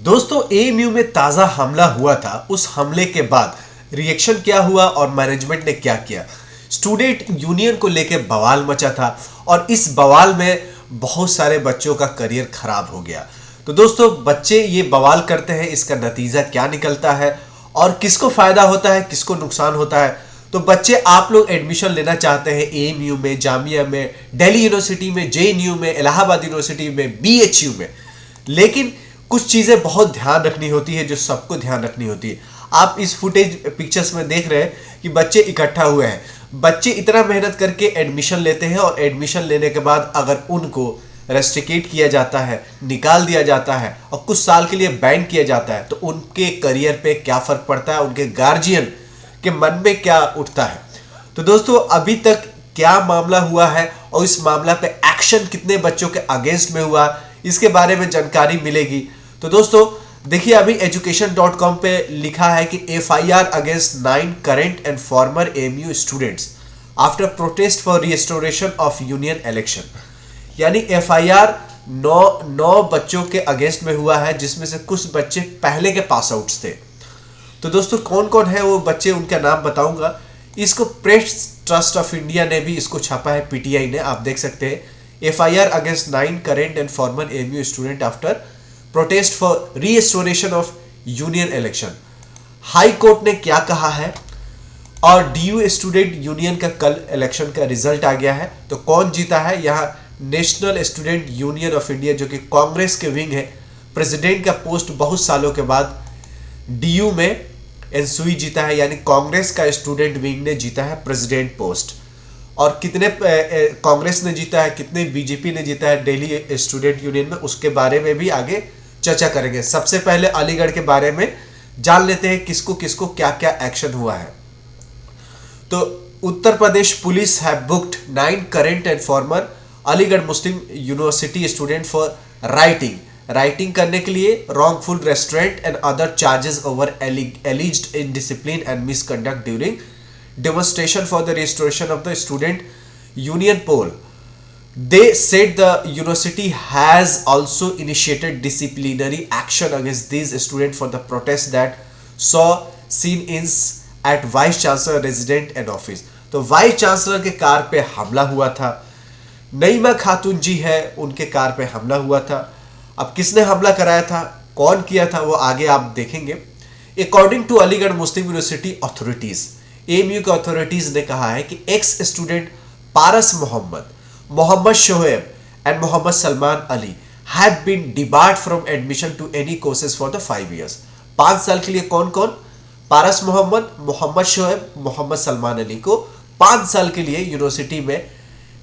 दोस्तों एएमयू में ताजा हमला हुआ था। उस हमले के बाद रिएक्शन क्या हुआ और मैनेजमेंट ने क्या किया। स्टूडेंट यूनियन को लेकर बवाल मचा था और इस बवाल में बहुत सारे बच्चों का करियर खराब हो गया। तो दोस्तों बच्चे ये बवाल करते हैं, इसका नतीजा क्या निकलता है और किसको फायदा होता है, किसको नुकसान होता है। तो बच्चे, आप लोग एडमिशन लेना चाहते हैं एएमयू में, जामिया में, दिल्ली यूनिवर्सिटी में, जेएनयू में, इलाहाबाद यूनिवर्सिटी में, बीएचयू में, लेकिन कुछ चीजें बहुत ध्यान रखनी होती है जो सबको ध्यान रखनी होती है। आप इस फुटेज पिक्चर्स में देख रहे हैं कि बच्चे इकट्ठा हुए हैं। बच्चे इतना मेहनत करके एडमिशन लेते हैं और एडमिशन लेने के बाद अगर उनको रेस्ट्रिकेट किया जाता है, निकाल दिया जाता है और कुछ साल के लिए बैन किया जाता है, तो उनके करियर पे क्या फर्क पड़ता है, उनके गार्जियन के मन में क्या उठता है। तो दोस्तों अभी तक क्या मामला हुआ है और इस मामला पे एक्शन कितने बच्चों के अगेंस्ट में हुआ, इसके बारे में जानकारी मिलेगी। तो दोस्तों देखिए, अभी education.com पे लिखा है कि FIR against 9 current and farmer AMU students after protest for restoration of union election. यानी FIR 9 बच्चों के अगेंस्ट में हुआ है, जिसमें से कुछ बच्चे पहले के पास आउट्स थे। तो दोस्तों कौन कौन है वो बच्चे, उनका नाम बताऊंगा। इसको प्रेस ट्रस्ट ऑफ इंडिया ने भी इसको छापा है, PTI ने, आप देख सकते हैं। FIR against 9 current and farmer AMU student after protest for restoration of union election. High court ने क्या कहा है और DU स्टूडेंट यूनियन का कल इलेक्शन का रिजल्ट आ गया है। तो कौन जीता है, यहाँ national student union of India जो कि कांग्रेस के विंग है, प्रेसिडेंट का पोस्ट बहुत सालों के बाद DU में एनसुई जीता है, यानी कांग्रेस का स्टूडेंट विंग ने जीता है प्रेसिडेंट पोस्ट। और कितने कांग्रेस ने जीता है, कितने बीजेपी ने जीता है दिल्ली स्टूडेंट यूनियन में, उसके बारे में भी आगे चर्चा करेंगे। सबसे पहले अलीगढ़ के बारे में जान लेते हैं, किसको किसको क्या क्या एक्शन हुआ है। तो उत्तर प्रदेश पुलिस है booked 9 current and farmer Aligarh Muslim university student for writing करने के लिए wrongful restaurant and other charges over एलिज्ड indiscipline and misconduct during demonstration for the restoration of the student union poll. They said the university has also initiated disciplinary action against these students for the protest that saw scenes at vice chancellor resident and office. तो vice chancellor के car पे हमला हुआ था। नईमा खातून जी है, उनके car पे हमला हुआ था। अब किसने हमला कराया था, कौन किया था, वो आगे आप देखेंगे। According to Aligarh Muslim University authorities, AMU के अथॉरिटीज ने कहा है कि ex student Paras Mohammad Shoaib and Mohammad Salman Ali have been debarred from admission to any courses for the 5 years। 5 साल के लिए कौन कौन, पारस मोहम्मद शोएब, मोहम्मद सलमान अली को 5 साल के लिए यूनिवर्सिटी में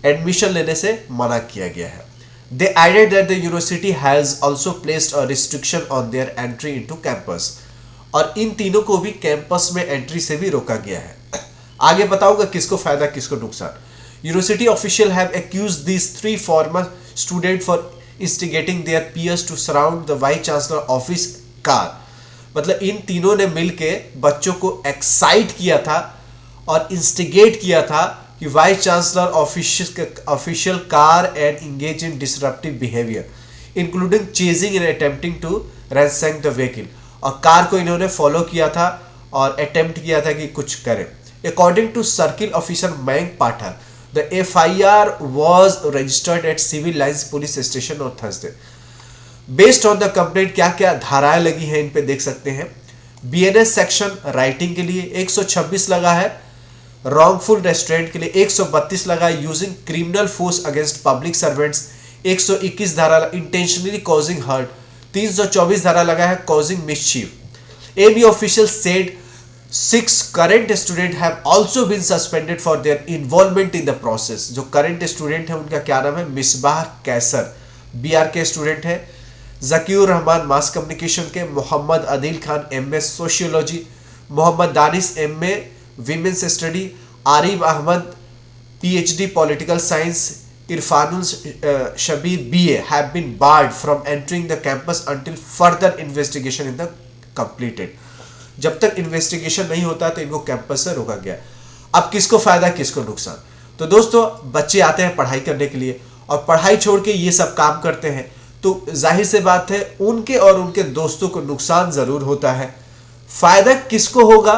एडमिशन लेने से मना किया गया है। They added that the university has also placed a restriction on their entry into campus. और इन तीनों को भी कैंपस में एंट्री से भी रोका गया है। आगे बताऊंगा किसको फायदा किसको नुकसान। University official have accused these 3 former student for instigating their peers to surround the vice chancellor office car. मतलब इन तीनों ने मिलके बच्चों को एक्साइट किया था और इंस्टिगेट किया था कि vice chancellor official car and engage in disruptive behaviour including chasing and attempting to ransack the vehicle. और कार को इन्होंने फॉलो किया था और अटेम्प्ट किया था कि कुछ करें। According to circle officer Mayank Pathak, the FIR was registered at civil lines police station on Thursday। Based on the complaint क्या क्या धाराएं लगी हैं इन पे देख सकते हैं। BNS सेक्शन राइटिंग के लिए 126 लगा है, रॉन्गफुल रेस्टोरेंट के लिए 132 लगा है, using criminal force against public servants 121 धारा, इंटेंशनली कॉजिंग हर्ट 324 धारा लगा है, causing mischief. AB official said 6 current student have also been suspended for their involvement in the process. जो करंट स्टूडेंट है उनका क्या नाम है, मिसबाह कैसर BR के स्टूडेंट है, जकीउर रहमान मास कम्युनिकेशन के, Mohammad Adil Khan MA sociology, Mohammad Danish MA women's study, Arif Ahmad PhD political science, Irfanul Shabir BA have been barred from entering the campus until further investigation in the completed। जब तक इन्वेस्टिगेशन नहीं होता तो इनको कैंपस से रोका गया। अब किसको फायदा किसको नुकसान। तो दोस्तों बच्चे आते हैं पढ़ाई करने के लिए और पढ़ाई छोड़ के ये सब काम करते हैं, तो जाहिर से बात है उनके और उनके दोस्तों को नुकसान ज़रूर होता है। फ़ायदा किसको होगा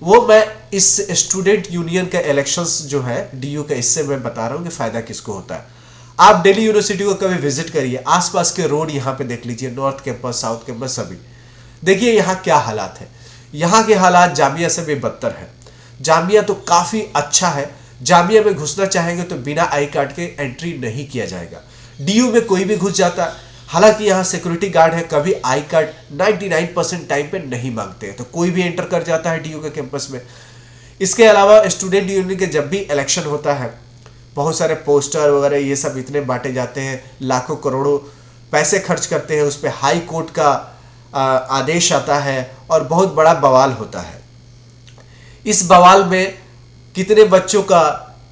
वो मैं इस स्टूडेंट यूनियन का इलेक्शंस जो है डीयू का, इससे मैं बता रहा हूँ कि फ़ायदा किसको होता है। आप दिल्ली यूनिवर्सिटी को कभी विजिट करिए, आसपास के रोड यहाँ पे देख लीजिए, नॉर्थ कैंपस, साउथ कैंपस, सभी देखिए यहाँ क्या हालात है। यहाँ के हालात जामिया से भी बदतर है। जामिया तो काफ़ी अच्छा है, जामिया में घुसना चाहेंगे तो बिना आई कार्ड के एंट्री नहीं किया जाएगा। डीयू में कोई भी घुस जाता है, हालांकि यहाँ सिक्योरिटी गार्ड है, कभी आई कार्ड 99% टाइम पे नहीं मांगते हैं, तो कोई भी एंटर कर जाता है डीयू के कैंपस में। इसके अलावा स्टूडेंट यूनियन के जब भी इलेक्शन होता है, बहुत सारे पोस्टर वगैरह ये सब इतने बांटे जाते हैं, लाखों करोड़ों पैसे खर्च करते हैं, उस पर हाई कोर्ट का आदेश आता है और बहुत बड़ा बवाल होता है। इस बवाल में कितने बच्चों का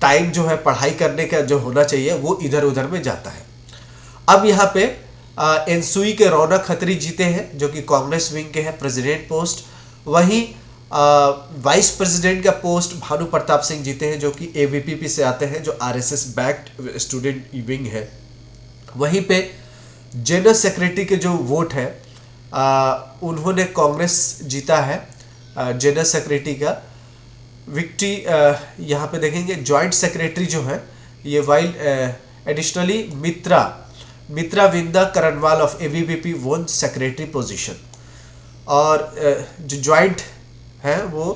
टाइम जो है पढ़ाई करने का जो होना चाहिए वो इधर उधर में जाता है। अब यहाँ पे एनसुई के रौनक खत्री जीते हैं जो कि कांग्रेस विंग के हैं प्रेसिडेंट पोस्ट। वहीं वाइस प्रेसिडेंट का पोस्ट भानु प्रताप सिंह जीते हैं जो कि एवीपीपी से आते हैं, जो आरएसएस बैक्ड स्टूडेंट विंग है। वहीं पे जनरल सेक्रेटरी के जो वोट है उन्होंने कांग्रेस जीता है। जनरल सेक्रेटरी का विक्ट्री यहाँ पे देखेंगे। जॉइंट सेक्रेटरी जो है ये while additionally Mitra Vinda Karanwal of एवीपीपी one secretary position, और जो जॉइंट है वो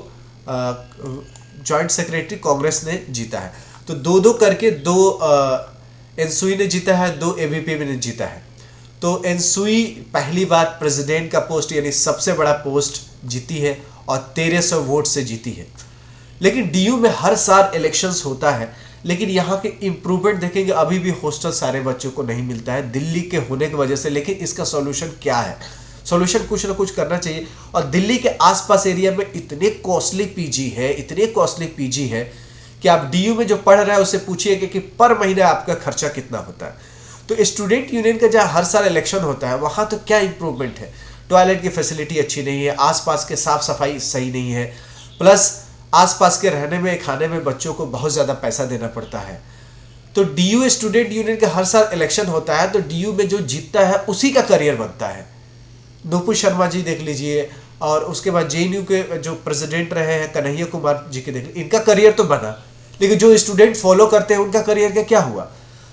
जॉइंट सेक्रेटरी कांग्रेस ने जीता है। तो दो दो करके दो एनसुई ने जीता है, दो एवीपीपी ने जीता है। तो एनसुई पहली बार प्रेसिडेंट का पोस्ट यानी सबसे बड़ा पोस्ट जीती है और 1300 वोट से जीती है। लेकिन डीयू में हर साल इलेक्शंस होता है, लेकिन यहाँ के इम्प्रूवमेंट देखेंगे अभी भी हॉस्टल सारे बच्चों को नहीं मिलता है दिल्ली के होने की वजह से। लेकिन इसका सॉल्यूशन क्या है? सॉल्यूशन कुछ ना कुछ करना चाहिए। और दिल्ली के आसपास एरिया में इतने कॉस्टली पीजी है कि आप डीयू में जो पढ़ रहा है उससे पूछिए कि पर महीना आपका खर्चा कितना होता है। तो स्टूडेंट यूनियन का जहाँ हर साल इलेक्शन होता है वहाँ तो क्या इंप्रूवमेंट है? टॉयलेट की फैसिलिटी अच्छी नहीं है, आसपास के साफ सफाई सही नहीं है, प्लस आसपास के रहने में खाने में बच्चों को बहुत ज़्यादा पैसा देना पड़ता है। तो डीयू स्टूडेंट यूनियन का हर साल इलेक्शन होता है तो डीयू में जो जीतता है उसी का करियर बनता है। नूपुर शर्मा जी देख लीजिए, और उसके बाद जेएनयू के जो प्रेसिडेंट रहे हैं कन्हैया कुमार जी के देख लीजिए, इनका करियर तो बना, लेकिन जो स्टूडेंट फॉलो करते हैं उनका करियर का क्या हुआ?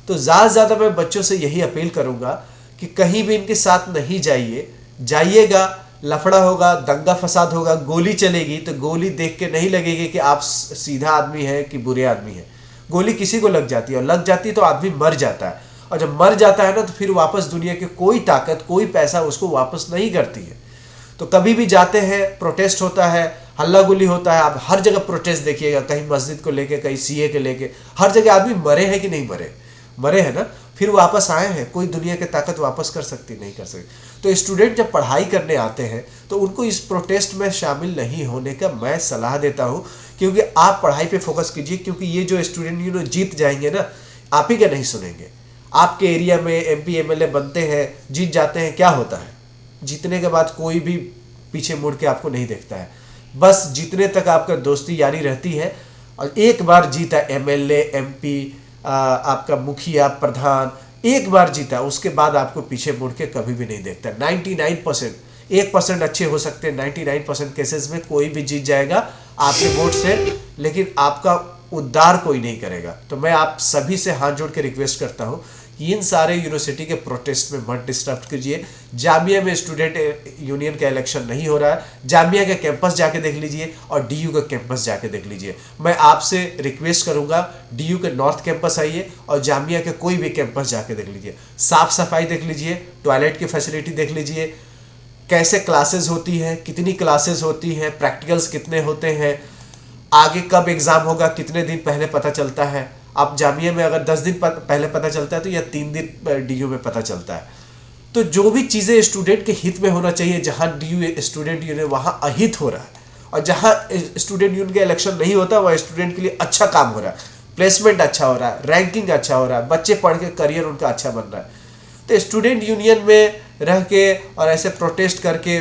तो ज़्यादा मैं बच्चों से यही अपील करूँगा कि कहीं भी इनके साथ नहीं जाइएगा, लफड़ा होगा, दंगा फसाद होगा, गोली चलेगी तो गोली देख के नहीं लगेगी कि आप सीधा आदमी है कि बुरे आदमी है। गोली किसी को लग जाती है, और लग जाती है तो आदमी मर जाता है, और जब मर जाता है ना तो फिर वापस दुनिया की कोई ताकत, कोई पैसा उसको वापस नहीं करती है। तो कभी भी जाते हैं, प्रोटेस्ट होता है, हल्ला गुल्ली होता है, आप हर जगह प्रोटेस्ट देखिएगा, कहीं मस्जिद को लेके, कहीं सीए के लेके, हर जगह आदमी मरे हैं कि नहीं मरे हैं ना, फिर वापस आए हैं, कोई दुनिया की ताकत वापस कर सकती नहीं कर सकती। तो स्टूडेंट जब पढ़ाई करने आते हैं तो उनको इस प्रोटेस्ट में शामिल नहीं होने का मैं सलाह देता हूँ, क्योंकि आप पढ़ाई पे फोकस कीजिए, क्योंकि ये जो स्टूडेंट यूनियन जीत जाएंगे ना, आप ही के नहीं सुनेंगे। आपके एरिया में एमपी एमएलए बनते हैं, जीत जाते हैं, क्या होता है? जीतने के बाद कोई भी पीछे मुड़ के आपको नहीं देखता है, बस जीतने तक आपका दोस्ती यारी रहती है। और एक बार जीता एमएलए, एमपी, आपका मुखिया, प्रधान, एक बार जीता, उसके बाद आपको पीछे मुड़ के कभी भी नहीं देखता। 99%, 1% अच्छे हो सकते हैं, 99% केसेस में कोई भी जीत जाएगा आपके वोट से, लेकिन आपका उद्धार कोई नहीं करेगा। तो मैं आप सभी से हाथ जोड़ के रिक्वेस्ट करता हूँ कि इन सारे यूनिवर्सिटी के प्रोटेस्ट में मत डिस्टर्ब कीजिए। जामिया में स्टूडेंट यूनियन का इलेक्शन नहीं हो रहा है, जामिया का कैंपस जाके देख लीजिए और डीयू का कैंपस जाके देख लीजिए। मैं आपसे रिक्वेस्ट करूंगा डीयू के नॉर्थ कैंपस आइए और जामिया के कोई भी कैंपस जाके देख लीजिए, साफ सफाई देख लीजिए, टॉयलेट की फैसिलिटी देख लीजिए, कैसे क्लासेस होती है, कितनी क्लासेस होती है, प्रैक्टिकल्स कितने होते हैं, आगे कब एग्जाम होगा कितने दिन पहले पता चलता है। आप जामिया में अगर 10 दिन पहले पता चलता है तो या 3 दिन डीयू में पता चलता है। तो जो भी चीज़ें स्टूडेंट के हित में होना चाहिए, जहाँ डीयू स्टूडेंट यूनियन वहाँ अहित हो रहा है, और जहाँ स्टूडेंट यूनियन का इलेक्शन नहीं होता वहाँ स्टूडेंट के लिए अच्छा काम हो रहा है, प्लेसमेंट अच्छा हो रहा है, रैंकिंग अच्छा हो रहा है, बच्चे पढ़ के करियर उनका अच्छा बन रहा है। तो स्टूडेंट यूनियन में रह के और ऐसे प्रोटेस्ट करके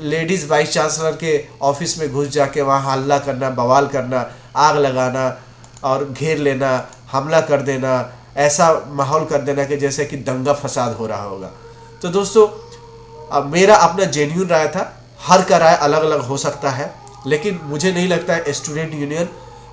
लेडीज़ वाइस चांसलर के ऑफिस में घुस जाके वहाँ हल्ला करना, बवाल करना, आग लगाना और घेर लेना, हमला कर देना, ऐसा माहौल कर देना कि जैसे कि दंगा फसाद हो रहा होगा। तो दोस्तों, अब मेरा अपना जेन्युइन राय था, हर का राय अलग अलग हो सकता है, लेकिन मुझे नहीं लगता है स्टूडेंट यूनियन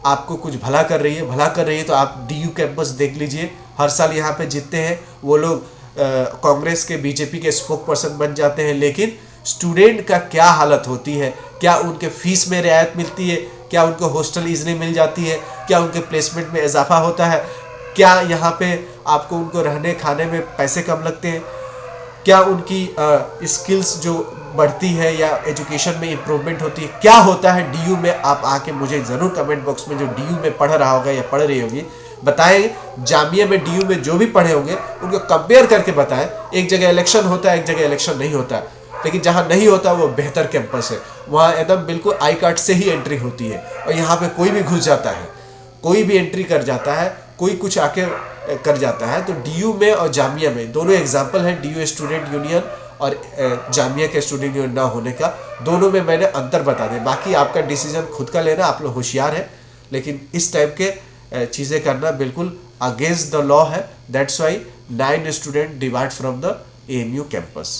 आपको कुछ भला कर रही है। भला कर रही है तो आप डीयू कैंपस देख लीजिए, हर साल यहाँ पे जीतते हैं वो लोग, कांग्रेस के बीजेपी के स्पोक पर्सन बन जाते हैं, लेकिन स्टूडेंट का क्या हालत होती है, क्या उनके फीस में रियायत मिलती है, क्या उनको हॉस्टल ईजिली मिल जाती है, क्या उनके प्लेसमेंट में इजाफा होता है, क्या यहाँ पे आपको उनको रहने खाने में पैसे कम लगते हैं, क्या उनकी स्किल्स जो बढ़ती है या एजुकेशन में इम्प्रूवमेंट होती है, क्या होता है डीयू में। आप आके मुझे ज़रूर कमेंट बॉक्स में, जो डीयू में पढ़ रहा होगा या पढ़ रही होगी, बताएं जामिया में डीयू में जो भी पढ़े होंगे उनको कंपेयर करके बताएं। एक जगह इलेक्शन होता है, एक जगह इलेक्शन नहीं होता है, लेकिन जहाँ नहीं होता वो बेहतर कैंपस है, वहाँ एकदम बिल्कुल आई कार्ड से ही एंट्री होती है, और यहाँ पे कोई भी घुस जाता है, कोई भी एंट्री कर जाता है, कोई कुछ आके कर जाता है। तो डीयू में और जामिया में दोनों एग्जाम्पल है, डीयू स्टूडेंट यूनियन और जामिया के स्टूडेंट यूनियन ना होने का, दोनों में मैंने अंतर बता दें। बाकी आपका डिसीजन खुद का लेना, आप लोग होशियार हैं, लेकिन इस टाइप के चीज़ें करना बिल्कुल अगेंस्ट द लॉ है। That's why 9 student divide from the AMU campus.